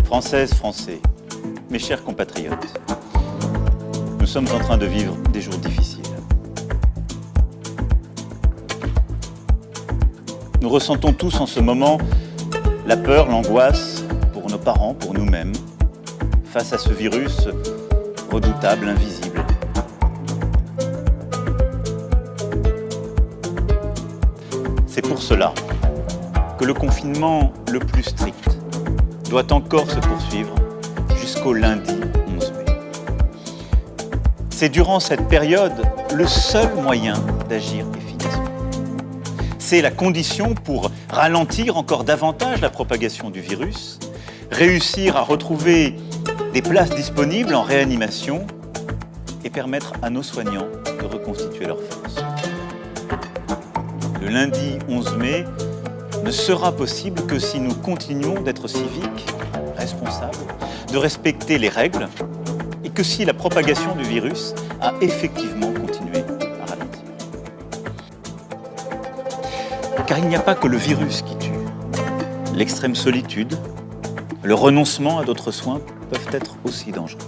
Françaises, Français, mes chers compatriotes, nous sommes en train de vivre des jours difficiles. Nous ressentons tous en ce moment la peur, l'angoisse pour nos parents, pour nous-mêmes, face à ce virus redoutable, invisible. C'est pour cela que le confinement le plus strict doit encore se poursuivre jusqu'au lundi 11 mai. C'est durant cette période le seul moyen d'agir efficacement. C'est la condition pour ralentir encore davantage la propagation du virus, réussir à retrouver des places disponibles en réanimation et permettre à nos soignants de reconstituer leurs forces. Le lundi 11 mai ne sera possible que si nous continuons d'être civiques, responsables, de respecter les règles et que si la propagation du virus a effectivement continué à ralentir. Car il n'y a pas que le virus qui tue. L'extrême solitude, le renoncement à d'autres soins peuvent être aussi dangereux.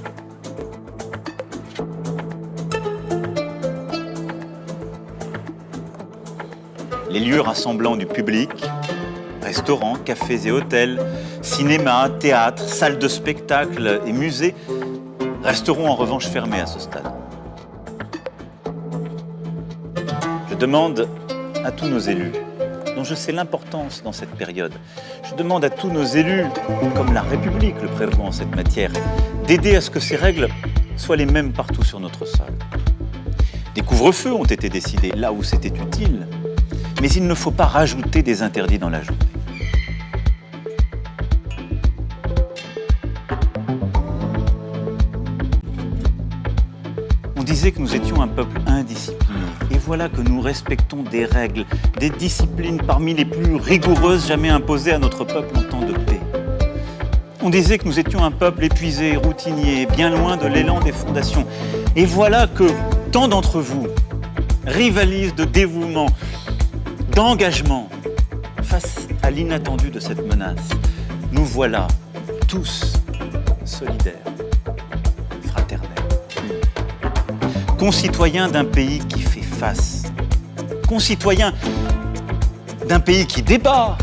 Les lieux rassemblant du public, restaurants, cafés et hôtels, cinémas, théâtres, salles de spectacle et musées resteront en revanche fermés à ce stade. Je demande à tous nos élus, dont je sais l'importance dans cette période, je demande à tous nos élus, comme la République le prévoit en cette matière, d'aider à ce que ces règles soient les mêmes partout sur notre sol. Des couvre-feux ont été décidés là où c'était utile, mais il ne faut pas rajouter des interdits dans la journée. On disait que nous étions un peuple indiscipliné, et voilà que nous respectons des règles, des disciplines parmi les plus rigoureuses jamais imposées à notre peuple en temps de paix. On disait que nous étions un peuple épuisé, routinier, bien loin de l'élan des fondations. Et voilà que tant d'entre vous rivalisent de dévouement, d'engagement face à l'inattendu de cette menace. Nous voilà tous solidaires, fraternels, concitoyens d'un pays qui fait face, concitoyens d'un pays qui débat,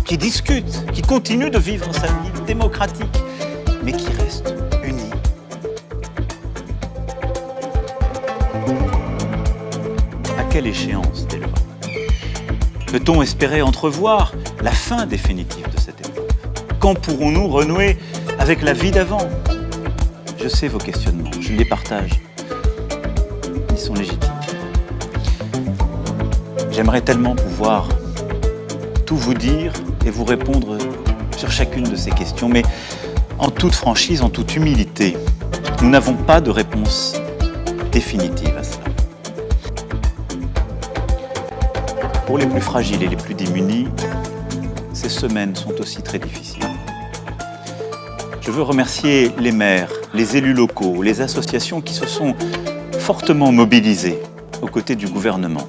qui discute, qui continue de vivre sa vie démocratique, mais qui reste unis. À quelle échéance dès lors peut-on espérer entrevoir la fin définitive de cette épreuve? Quand pourrons-nous renouer avec la vie d'avant? Je sais vos questionnements, je les partage. Ils sont légitimes. J'aimerais tellement pouvoir tout vous dire et vous répondre sur chacune de ces questions, mais en toute franchise, en toute humilité, nous n'avons pas de réponse définitive à cela. Pour les plus fragiles et les plus démunis, ces semaines sont aussi très difficiles. Je veux remercier les maires, les élus locaux, les associations qui se sont fortement mobilisés aux côtés du gouvernement.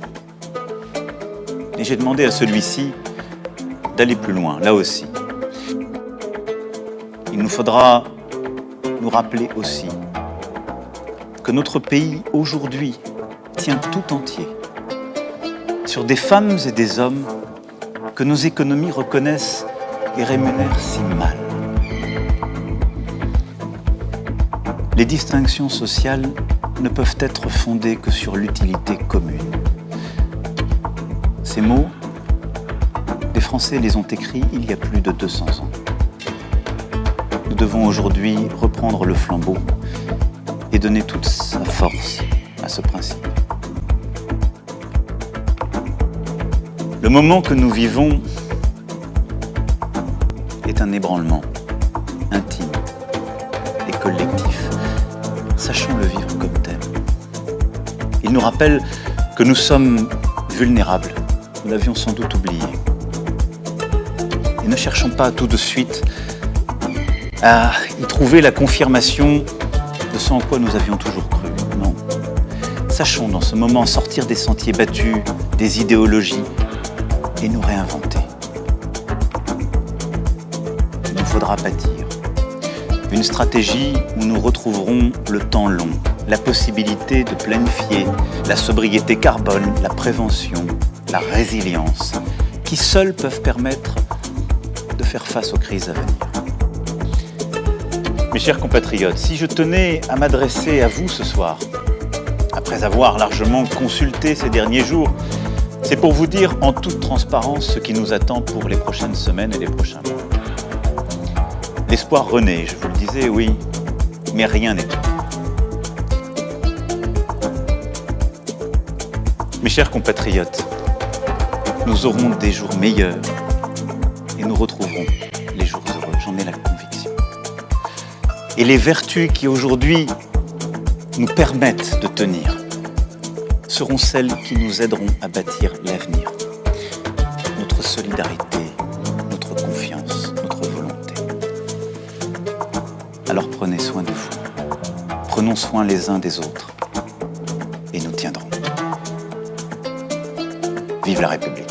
Et j'ai demandé à celui-ci d'aller plus loin, là aussi. Il nous faudra nous rappeler aussi que notre pays, aujourd'hui, tient tout entier sur des femmes et des hommes que nos économies reconnaissent et rémunèrent si mal. Les distinctions sociales ne peuvent être fondées que sur l'utilité commune. Ces mots, les Français les ont écrits il y a plus de 200 ans. Nous devons aujourd'hui reprendre le flambeau et donner toute sa force à ce principe. Le moment que nous vivons est un ébranlement intime et collectif. Sachons le vivre comme tel. Il nous rappelle que nous sommes vulnérables. Nous l'avions sans doute oublié. Et ne cherchons pas tout de suite à y trouver la confirmation de ce en quoi nous avions toujours cru. Non. Sachons dans ce moment sortir des sentiers battus, des idéologies, et nous réinventer. Il nous faudra bâtir. Une stratégie où nous retrouverons le temps long, la possibilité de planifier la sobriété carbone, la prévention, la résilience, qui seuls peuvent permettre de faire face aux crises à venir. Mes chers compatriotes, si je tenais à m'adresser à vous ce soir, après avoir largement consulté ces derniers jours, c'est pour vous dire en toute transparence ce qui nous attend pour les prochaines semaines et les prochains mois. L'espoir renaît, je vous le disais, oui, mais rien n'est tout. Mes chers compatriotes, nous aurons des jours meilleurs et nous retrouverons les jours heureux, j'en ai la conviction. Et les vertus qui aujourd'hui nous permettent de tenir seront celles qui nous aideront à bâtir l'avenir. Notre solidarité, notre confiance, notre volonté. Alors prenez soin de vous. Prenons soin les uns des autres et nous tiendrons. Vive la République!